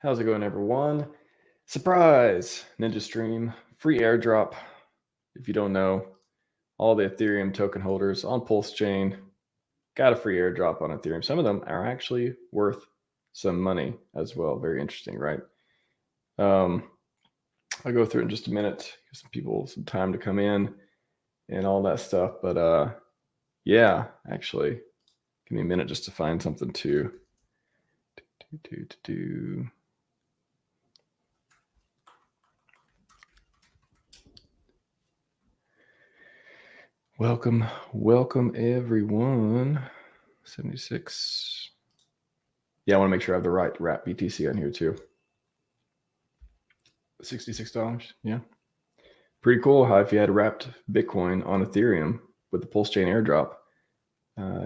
How's it going, everyone? Surprise! Ninja Stream, free airdrop. If you don't know, all the Ethereum token holders on PulseChain got a free airdrop on Ethereum. Some of them are actually worth some money as well. Very interesting, right? I'll go through it in just a minute. Give some people some time to come in and all that stuff. But yeah, actually, give me a minute just to find something to do. Welcome everyone. 76. Yeah, I want to make sure I have the right wrap BTC on here too. $66. Yeah. Pretty cool how if you had wrapped Bitcoin on Ethereum with the PulseChain airdrop,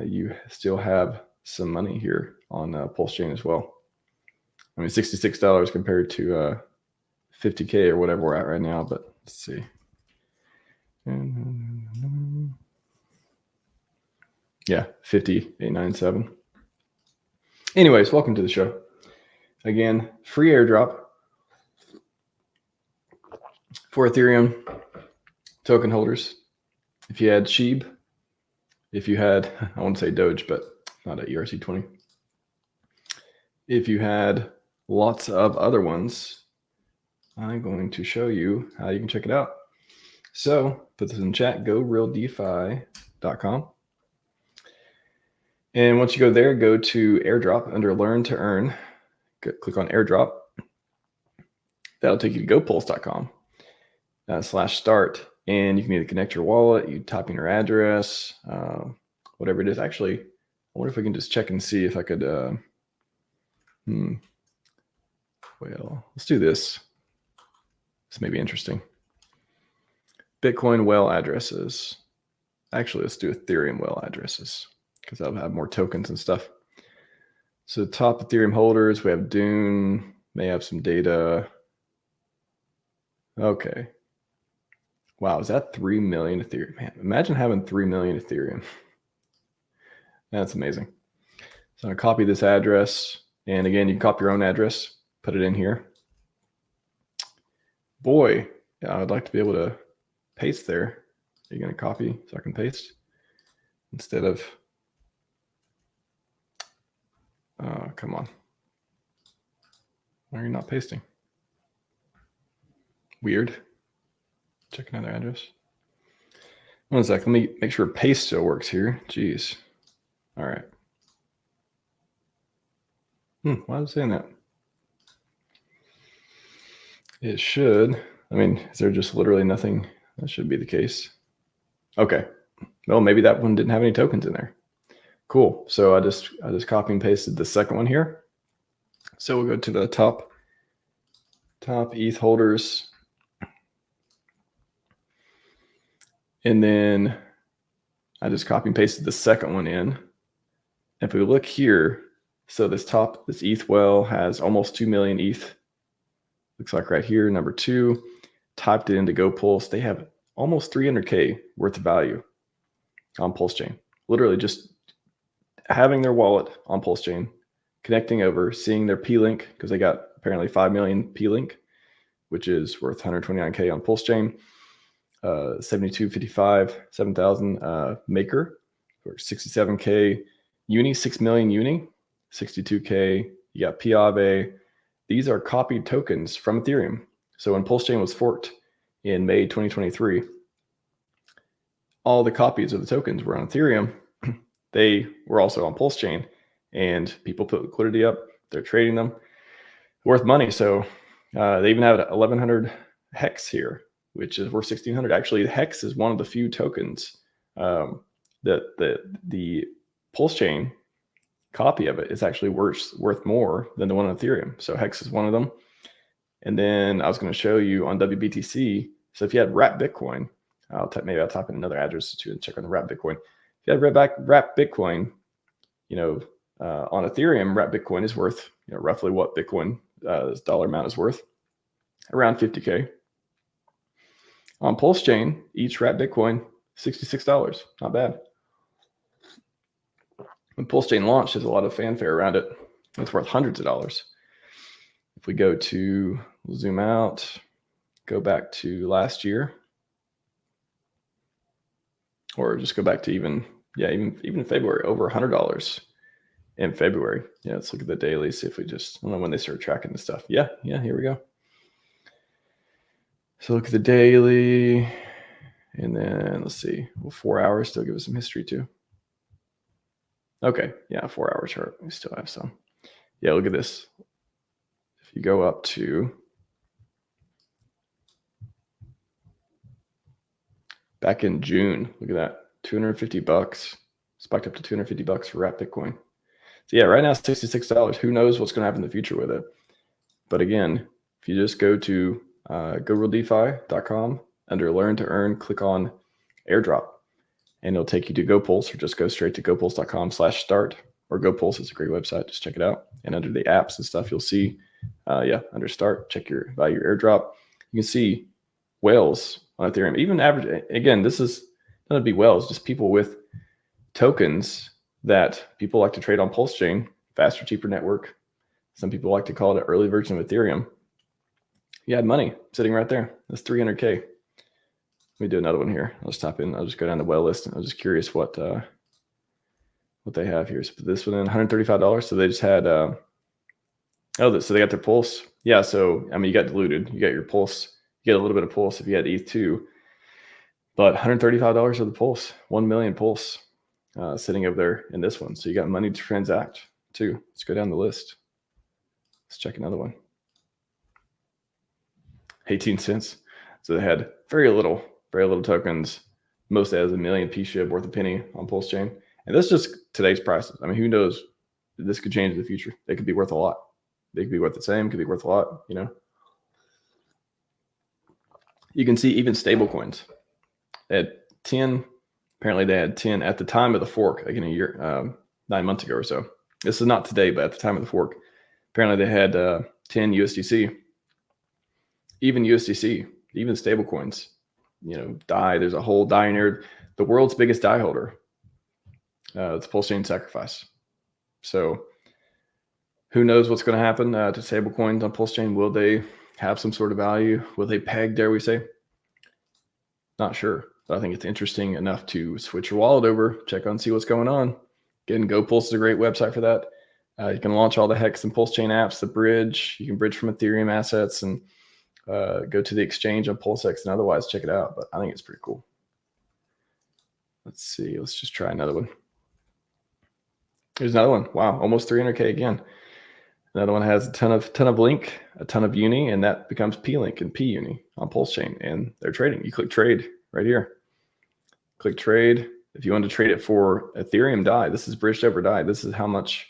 you still have some money here on PulseChain as well. I mean, $66 compared to 50K or whatever we're at right now, but let's see. Yeah, 50,897. Anyways, welcome to the show. Again, free airdrop for Ethereum token holders. If you had SHIB, if you had, I won't say Doge, but not at ERC20. If you had lots of other ones, I'm going to show you how you can check it out. So put this in chat, gorealdefi.com. And once you go there, go to airdrop under learn to earn. Click on airdrop. That'll take you to gopulse.com /start. And you can either connect your wallet, you type in your address, whatever it is. Actually, I wonder if we can just check and see if I could. Well, let's do this. This may be interesting. Bitcoin well addresses. Actually, let's do Ethereum well addresses because I'll have more tokens and stuff. So top Ethereum holders, we have Dune, may have some data. Okay. Wow, is that 3 million Ethereum? Man, imagine having 3 million Ethereum. That's amazing. So I'm gonna copy this address. And again, you can copy your own address, put it in here. Boy, yeah, I'd like to be able to paste there. Are you gonna copy so I can paste? Instead of, come on. Why are you not pasting? Weird. Check another address. One sec, let me make sure paste still works here. Jeez. All right. Why is it saying that? It should. I mean, is there just literally nothing? That should be the case. Okay. Well, maybe that one didn't have any tokens in there. Cool. So I just copy and pasted the second one here. So we'll go to the top ETH holders. And then I just copy and pasted the second one in. If we look here, so this ETH well has almost 2 million ETH. Looks like right here, number 2, typed it into GoPulse. They have almost 300K worth of value on PulseChain. Literally just having their wallet on PulseChain, connecting over, seeing their P-Link, because they got apparently 5 million P-Link, which is worth 129K on PulseChain. 7255, 7,000 Maker for 67K. Uni, 6 million Uni, 62K. You got paving. These are copied tokens from Ethereum. So when PulseChain was forked in May 2023, all the copies of the tokens were on Ethereum. They were also on PulseChain, and people put liquidity up. They're trading them worth money. So they even have 1,100 Hex here, which is worth 1,600. Actually, the Hex is one of the few tokens that the PulseChain copy of it is actually worth more than the one on Ethereum. So Hex is one of them. And then I was going to show you on WBTC. So if you had wrapped Bitcoin, maybe I'll type in another address to check on the wrapped Bitcoin. If you had wrapped Bitcoin, on Ethereum, wrapped Bitcoin is worth roughly what Bitcoin dollar amount is worth, around 50K. On PulseChain, each wrapped Bitcoin, $66. Not bad. When PulseChain launched, there's a lot of fanfare around it. It's worth hundreds of dollars. If we go to, we'll zoom out, go back to last year, or just go back to even February, over $100 in February. Yeah, let's look at the daily, see if we just, I don't know when they start tracking this stuff. Yeah, here we go. So look at the daily, and then let's see, will 4 hours still give us some history too? Okay, yeah, 4 hour chart, we still have some. Yeah, look at this. If you go up to, back in June, look at that, $250, spiked up to $250 for wrap Bitcoin. So yeah, right now it's $66. Who knows what's going to happen in the future with it? But again, if you just go to gorealdefi.com, under Learn to Earn, click on Airdrop, and it'll take you to GoPulse, or just go straight to gopulse.com/start, or GoPulse is a great website. Just check it out. And under the apps and stuff, you'll see, under Start, check your value airdrop. You can see whales on Ethereum, even average. Again, this is not to be whales, just people with tokens that people like to trade on PulseChain, faster, cheaper network. Some people like to call it an early version of Ethereum. You had money sitting right there. That's 300K. Let me do another one here. I'll just type in, I'll just go down the whale list, and I was just curious what they have here. So put this one in, $135. So they just had, so they got their Pulse. Yeah, so, I mean, you got diluted. You got your Pulse. You get a little bit of Pulse if you had ETH too. But $135 of the Pulse, 1 million Pulse sitting over there in this one. So you got money to transact too. Let's go down the list. Let's check another one. 18 cents. So they had very little tokens. Most as a million P-SHIB worth a penny on PulseChain. And that's just today's prices. I mean, who knows? This could change in the future. They could be worth a lot. They could be worth the same, could be worth a lot, you know. You can see even stable coins at 10. Apparently they had 10 at the time of the fork, like in a year, 9 months ago or so. This is not today, but at the time of the fork, apparently they had 10 USDC. Even USDC, even stable coins, you know, DAI. There's a whole DAI nerd, the world's biggest DAI holder. It's PulseChain Sacrifice. So who knows what's going to happen to stable coins on PulseChain? Will they have some sort of value? Will they peg, dare we say? Not sure. But I think it's interesting enough to switch your wallet over, check on, see what's going on. Again, GoPulse is a great website for that. You can launch all the Hex and PulseChain apps, the bridge. You can bridge from Ethereum assets and go to the exchange on PulseX and otherwise check it out. But I think it's pretty cool. Let's see. Let's just try another one. Here's another one. Wow, almost 300K again. Another one has a ton of Link, a ton of Uni, and that becomes P-Link and P-Uni on PulseChain, and they're trading. You click trade right here. Click trade. If you want to trade it for Ethereum DAI, this is bridged over DAI. This is how much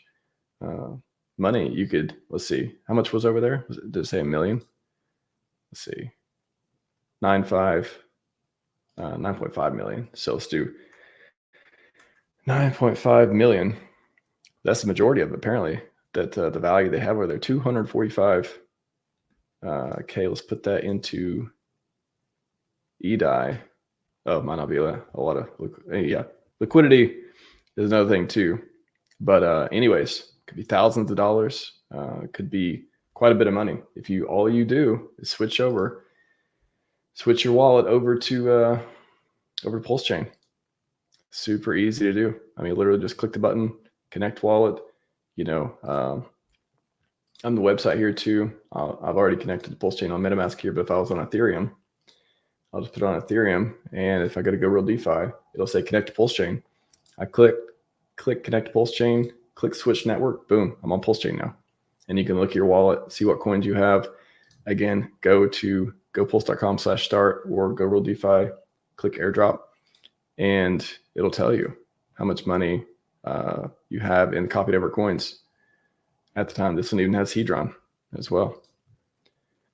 money you could, let's see, how much was over there? Did it say a million? Let's see, 9.5 million. So let's do 9.5 million. That's the majority of it, apparently, that the value they have over there, 245. Okay, let's put that into EDAI. Oh, might not be a lot of, liquidity is another thing too. But anyways, could be thousands of dollars. Could be quite a bit of money. If all you do is switch your wallet over to PulseChain. Super easy to do. I mean, literally just click the button, connect wallet. You know, on the website here too. I've already connected to PulseChain on MetaMask here, but if I was on Ethereum, I'll just put it on Ethereum. And if I go to Go Real DeFi, it'll say connect to PulseChain. I click connect to PulseChain, click switch network, boom, I'm on PulseChain now. And you can look at your wallet, see what coins you have. Again, go to gopulse.com/start or Go Real DeFi, click airdrop, and it'll tell you how much money you have in copied over coins at the time. This one even has Hedron as well.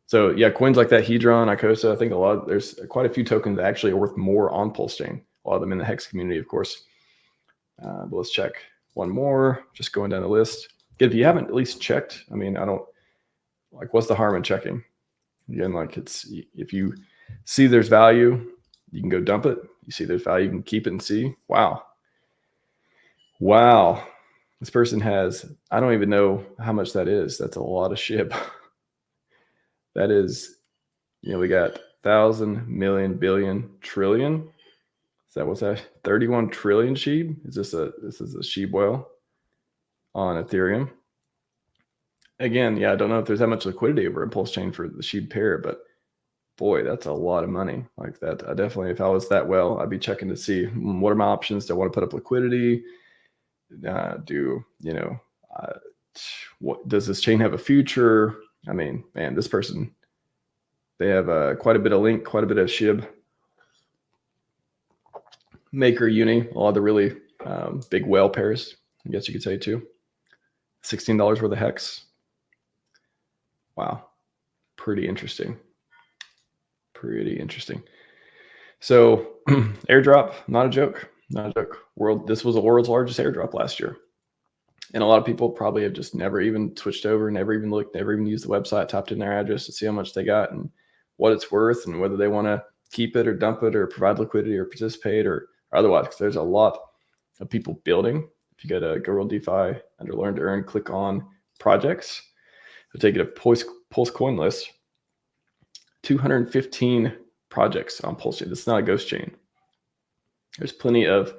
So yeah, coins like that, Hedron, Icosa, I think there's quite a few tokens that actually are worth more on PulseChain. A lot of them in the Hex community, of course. But let's check one more, just going down the list. Again, if you haven't at least checked, I mean, what's the harm in checking? Again, if you see there's value, you can go dump it. You see there's value, you can keep it and see. Wow. This person has, I don't even know how much that is. That's a lot of SHIB. That is, we got 1,000, million, billion, trillion. What's that? 31 trillion SHIB. This is a SHIB whale on Ethereum. Again, yeah, I don't know if there's that much liquidity over in PulseChain for the SHIB pair, but boy, that's a lot of money. Like that, I definitely, if I was that well, I'd be checking to see what are my options. Do I want to put up liquidity? What does this chain have a future? I mean, man, this person, they have quite a bit of Link, quite a bit of SHIB, Maker, Uni, a lot of the really big whale pairs, I guess you could say too. $16 worth of Hex. Wow, pretty interesting. Pretty interesting. So airdrop, not a joke, not a joke. This was the world's largest airdrop last year. And a lot of people probably have just never even switched over, never even looked, never even used the website, typed in their address to see how much they got and what it's worth and whether they want to keep it or dump it or provide liquidity or participate or otherwise, because there's a lot of people building. If you go to Go World DeFi under Learn to Earn, click on projects, it'll take you to Pulse Coin list. 215 projects on PulseChain. This is not a ghost chain. There's plenty of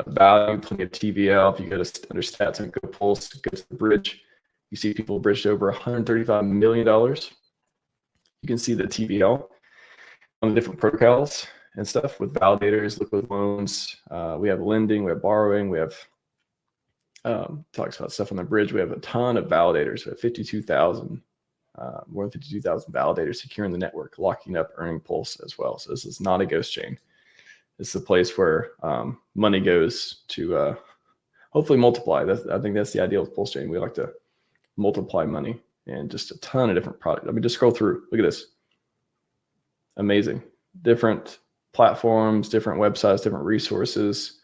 value, plenty of TVL. If you go to under stats and go Pulse, go to the bridge, you see people bridged over $135 million. You can see the TVL on the different protocols and stuff with validators, liquid loans. We have lending, we have borrowing, we have talks about stuff on the bridge. We have a ton of validators. We have 52,000, more than 52,000 validators securing the network, locking up earning Pulse as well. So this is not a ghost chain. It's the place where money goes to hopefully multiply. I think that's the ideal of PulseChain. We like to multiply money and just a ton of different products. Let me just scroll through. Look at this. Amazing. Different platforms, different websites, different resources.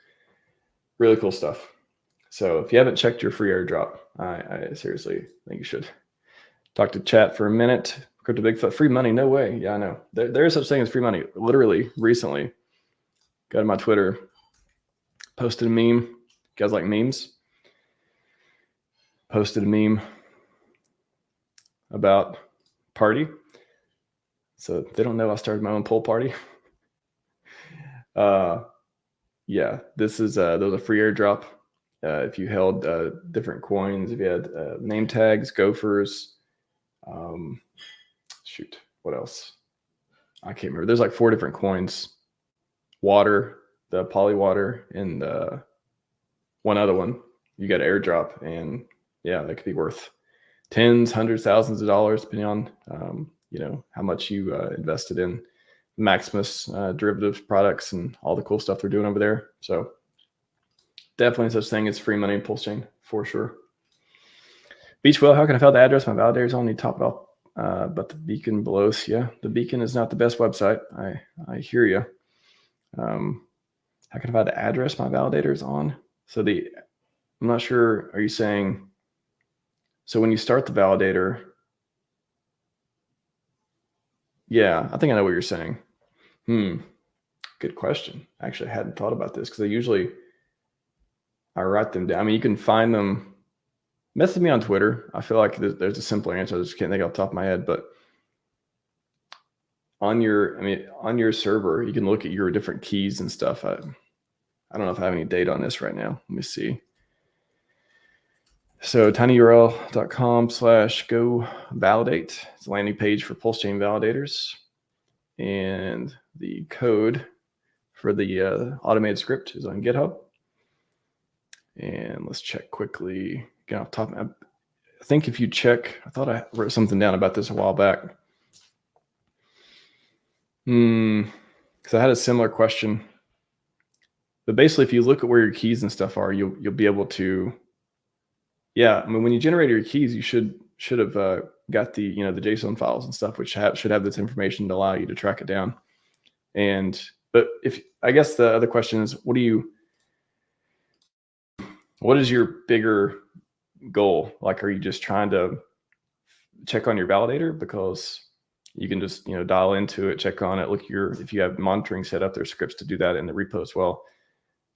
Really cool stuff. So if you haven't checked your free airdrop, I seriously think you should. Talk to chat for a minute. Crypto Bigfoot, free money? No way. Yeah, I know. There is such thing as free money. Literally, recently, got on my Twitter, posted a meme. You guys like memes? Posted a meme about party. So they don't know I started my own pool party. Yeah, this is there was a free airdrop. If you held different coins, if you had name tags, gophers, shoot, what else? I can't remember. There's like 4 different coins. Water, the poly water, and one other one. You got airdrop, and yeah, that could be worth tens, hundreds, thousands of dollars, depending on how much you invested in Maximus derivative products and all the cool stuff they're doing over there. So definitely such thing as free money in PulseChain for sure. Beach Whale, how can I find the address? My validators only top it off, but the beacon below. Yeah, the beacon is not the best website. I hear you. How can I find the address my validator is on? So I'm not sure, are you saying, so when you start the validator, yeah, I think I know what you're saying. Good question. Actually, I hadn't thought about this because I write them down. I mean, you can find them, message me on Twitter. I feel like there's a simpler answer. I just can't think off the top of my head, but on your server, you can look at your different keys and stuff. I don't know if I have any data on this right now. Let me see. So tinyurl.com/go validate. It's a landing page for PulseChain validators. And the code for the automated script is on GitHub. And let's check quickly. Get off top. I think if you check, I thought I wrote something down about this a while back. Because I had a similar question. But basically, if you look at where your keys and stuff are, you'll be able to. Yeah, I mean, when you generate your keys, you should have got the the JSON files and stuff, which should have this information to allow you to track it down. But I guess the other question is, what is your bigger goal? Like, are you just trying to check on your validator because you can just dial into it, check on it, look if you have monitoring set up, there's scripts to do that in the repo as well.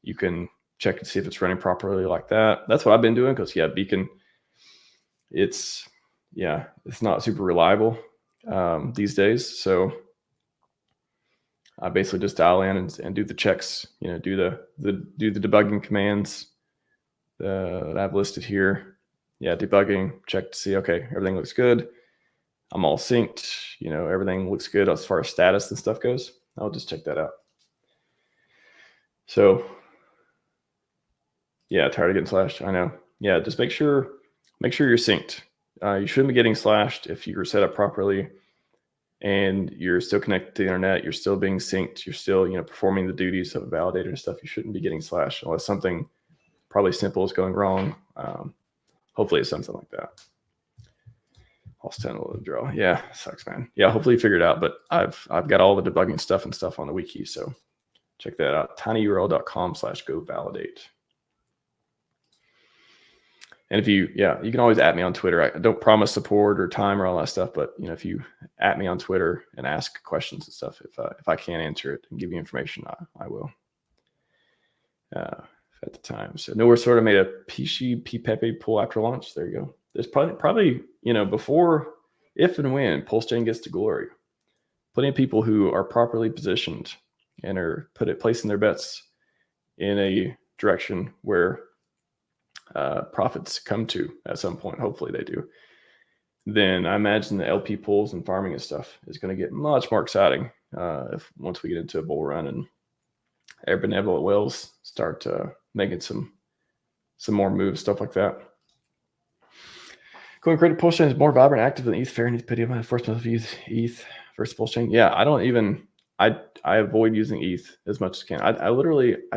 You can check to see if it's running properly like that. That's what I've been doing because Beacon, it's not super reliable. these days. So I basically just dial in and do the checks, do the debugging commands that I've listed here. Yeah, debugging, check to see, okay, everything looks good. I'm all synced, everything looks good as far as status and stuff goes. I'll just check that out. So yeah, tired of getting slashed. I know. Yeah, just make sure you're synced. You shouldn't be getting slashed if you're set up properly and you're still connected to the internet. You're still being synced. You're still, performing the duties of a validator and stuff. You shouldn't be getting slashed unless something probably simple is going wrong. Hopefully it's something like that. I'll stand a little draw. Yeah, sucks, man. Yeah, hopefully you figured it out. But I've got all the debugging stuff on the wiki, so check that out. tinyurl.com/go-validate. And if you can always at me on Twitter. I don't promise support or time or all that stuff, but if you at me on Twitter and ask questions and stuff, if I can't answer it and give you information, I will. At the time, so nowhere sort of made a Pepe pull after launch. There you go. There's probably before, if and when PulseChain gets to glory, plenty of people who are properly positioned and are placing their bets in a direction where profits come to at some point. Hopefully they do. Then I imagine the LP pools and farming and stuff is going to get much more exciting once we get into a bull run and our benevolent whales start making some more moves, stuff like that. Going credit PulseChain is more vibrant, active than ETH. Fair and ETH pity of my first month of ETH versus PulseChain. Yeah, I avoid using ETH as much as I can. I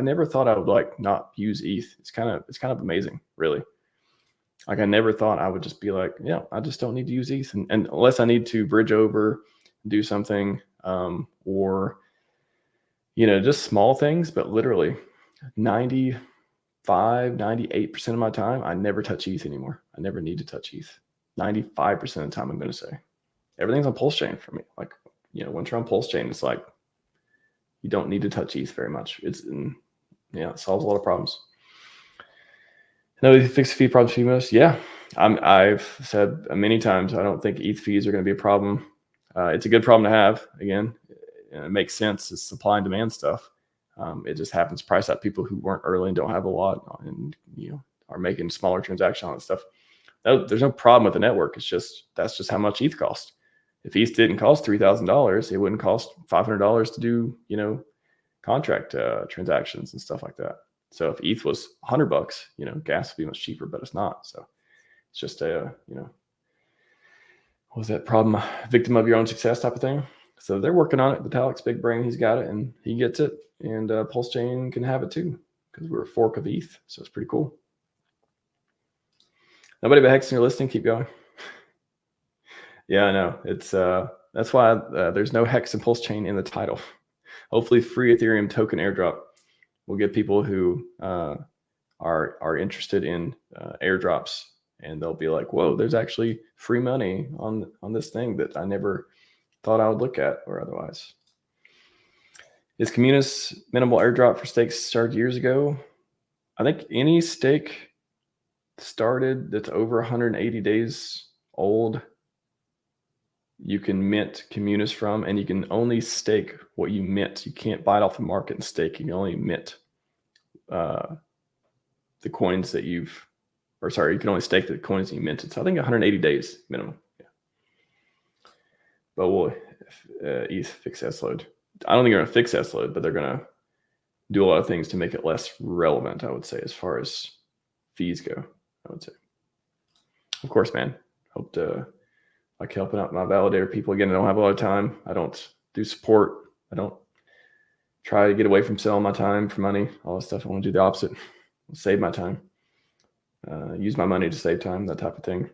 never thought I would not use ETH. It's kind of amazing, really. I never thought I would just be like, yeah, I just don't need to use ETH, and unless I need to bridge over, do something, or just small things. But literally 98% of my time, I never touch ETH anymore. I never need to touch ETH. 95% of the time, I'm going to say everything's on PulseChain for me. Once you're on PulseChain, it's like you don't need to touch ETH very much. It solves a lot of problems. No, fixed fee problems for most. Yeah, I've said many times I don't think ETH fees are going to be a problem. It's a good problem to have. Again, it makes sense. It's supply and demand stuff. It just happens to price out people who weren't early and don't have a lot, and are making smaller transactions on stuff. There's no problem with the network. That's just how much ETH costs. If ETH didn't cost $3,000, it wouldn't cost $500 to do contract transactions and stuff like that. So if ETH was $100, gas would be much cheaper, but it's not. So it's just what was that problem? Victim of your own success type of thing. So they're working on it. Vitalik's big brain, he's got it and he gets it. And PulseChain can have it too, because we're a fork of ETH. So it's pretty cool. Nobody but Hex in your listing. Keep going. Yeah, I know. It's that's why there's no Hex and PulseChain in the title. Hopefully, free Ethereum Token Airdrop will get people who are interested in airdrops, and they'll be like, "Whoa, there's actually free money on this thing that I never thought I would look at or otherwise." Is Communis minimal airdrop for stakes started years ago? I think any stake started that's over 180 days old, you can mint Communis from, and you can only stake what you mint. You can't buy it off the market and stake. You can only mint the coins that you can only stake the coins that you minted. So I think 180 days minimum. Yeah. But we'll ETH fix S-load. I don't think they're going to fix S-load, but they're going to do a lot of things to make it less relevant, I would say, as far as fees go, I would say. Of course, man. Hope to like helping out my validator people. Again, I don't have a lot of time. I don't do support. I don't try to get away from selling my time for money, all this stuff. I want to do the opposite. Save my time. Use my money to save time, that type of thing.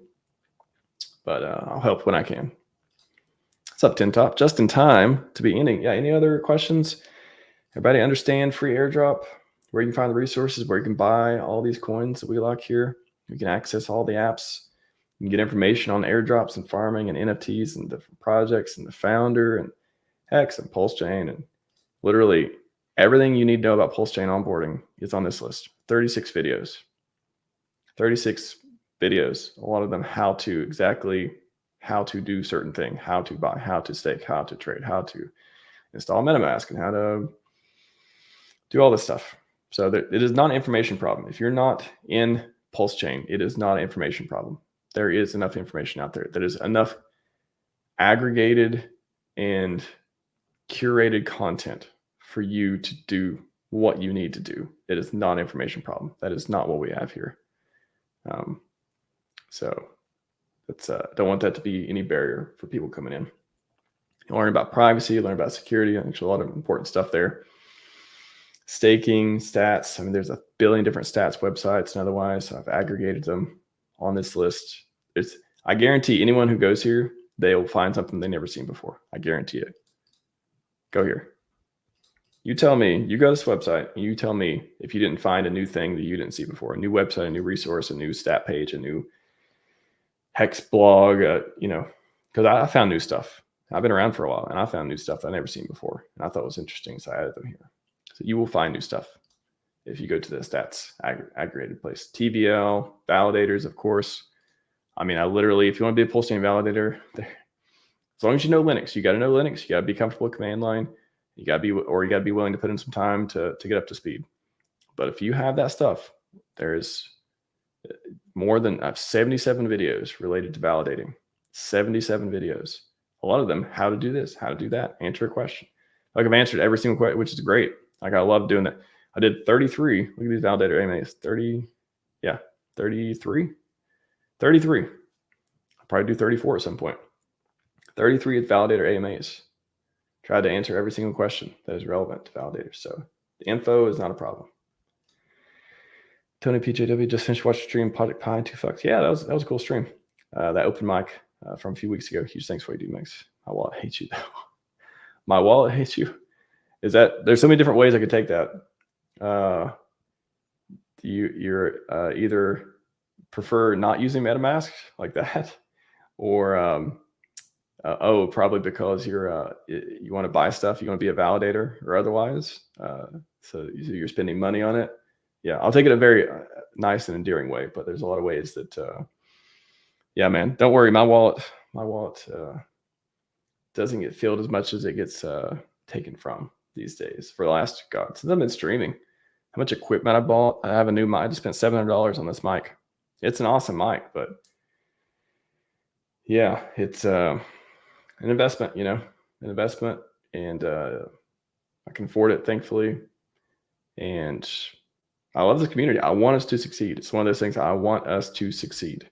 But I'll help when I can. What's up, Tin Top? Just in time to be ending. Yeah, any other questions? Everybody understand free airdrop, where you can find the resources, where you can buy all these coins that we like here. You can access all the apps. You can get information on airdrops and farming and NFTs and different projects and the founder and Hex and PulseChain, and literally everything you need to know about PulseChain onboarding is on this list. 36 videos. 36 videos. A lot of them how to exactly how to do certain thing, how to buy, how to stake, how to trade, how to install MetaMask, and how to do all this stuff. So it is not an information problem. If you're not in PulseChain, it is not an information problem. There is enough information out there. There is enough aggregated and curated content for you to do what you need to do. It is not an information problem. That is not what we have here. So that's don't want that to be any barrier for people coming in. You learn about privacy, learn about security. There's a lot of important stuff there. Staking, stats. I mean, there's a billion different stats websites and otherwise. I've aggregated them on this list. I guarantee anyone who goes here, they will find something they've never seen before. I guarantee it. Go here. You tell me, you go to this website, and you tell me if you didn't find a new thing that you didn't see before, a new website, a new resource, a new stat page, a new hex blog, because I found new stuff. I've been around for a while, and I found new stuff I've never seen before, and I thought it was interesting, so I added them here. So you will find new stuff if you go to the stats aggregated place. TVL, validators, of course. I mean, I literally, if you want to be a PulseChain validator, as long as you know Linux, you got to know Linux. You got to be comfortable with command line. You got to be willing to put in some time to get up to speed. But if you have that stuff, there's more than 77 videos related to validating. 77 videos. A lot of them, how to do this, how to do that, answer a question. Like I've answered every single question, which is great. Like I love doing that. I did 33. Look at these validator AMAs. 33. 33. I'll probably do 34 at some point. 33 validator AMAs. Tried to answer every single question that is relevant to validators. So the info is not a problem. Tony PJW just finished watching stream Project Pi 2 fucks. Yeah, that was a cool stream. That open mic from a few weeks ago. Huge thanks for what you do, Max. My wallet hates you though. My wallet hates you. Is that there's so many different ways I could take that. You're either prefer not using MetaMask like that, or probably because you want to buy stuff, you want to be a validator or otherwise. So you're spending money on it. Yeah, I'll take it a very nice and endearing way, but there's a lot of ways that. Yeah, man, don't worry. My wallet doesn't get filled as much as it gets taken from these days. For the last since I've been streaming, how much equipment I bought. I have a new mic. I just spent $700 on this mic. It's an awesome mic, but yeah, it's an investment, an investment, and I can afford it, thankfully. And I love this community. I want us to succeed. It's one of those things I want us to succeed.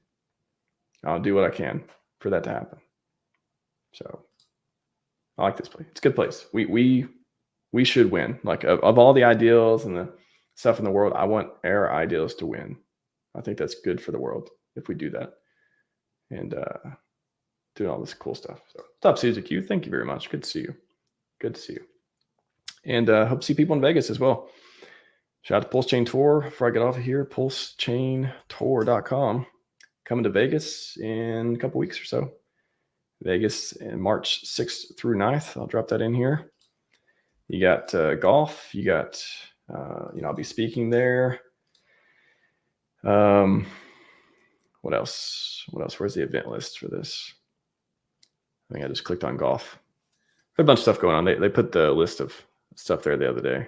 I'll do what I can for that to happen. So I like this place. It's a good place. We should win. Like of all the ideals and the stuff in the world, I want our ideals to win. I think that's good for the world if we do that. And doing all this cool stuff. So what's up, Suzy Q? Thank you very much. Good to see you. Good to see you. And hope to see people in Vegas as well. Shout out to PulseChain Tour. Before I get off of here, PulseChainTour.com. Coming to Vegas in a couple weeks or so. Vegas in March 6th through 9th. I'll drop that in here. You got golf. You got, I'll be speaking there. What else? Where's the event list for this? I think I just clicked on golf. There's a bunch of stuff going on. They put the list of stuff there the other day.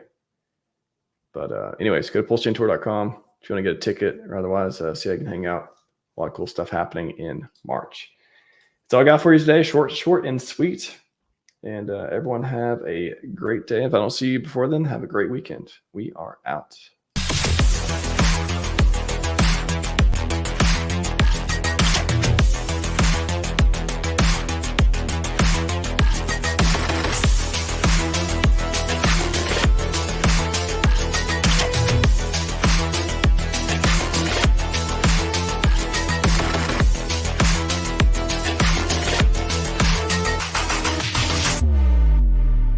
But anyways, go to PulseChainTour.com if you want to get a ticket or otherwise see how you can hang out. A lot of cool stuff happening in March. That's all I got for you today. Short and sweet. And everyone have a great day. If I don't see you before then, have a great weekend. We are out.